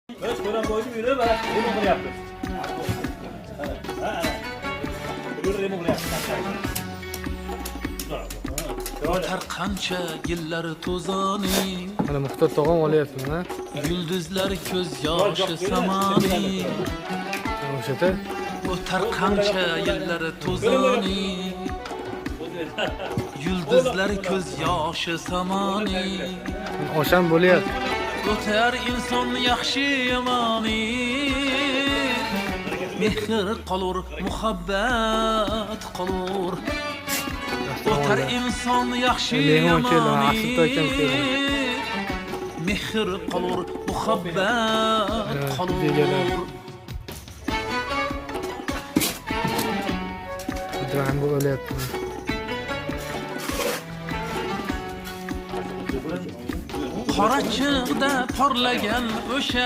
Biz ko'ran bo'yni yurib, remont qilyapmiz. Ha. Yurib remont qilyapmiz. O'tar qancha yillar to'zoni, Mana Muxtor tog'am olyapti mana. yulduzlar ko'z yoshi samoni. O'shada O'tar qancha yillar to'zoni, yulduzlar ko'z yoshi samoni. osham bo'lyapti. O'tar inson yaxshi yomoni, mehr qolur, muhabbat qolur. O'tar inson yaxshi yomoni, mehr qolur, muhabbat qolur. Dran bo'lyapti. Qora chig'da porlagan o'sha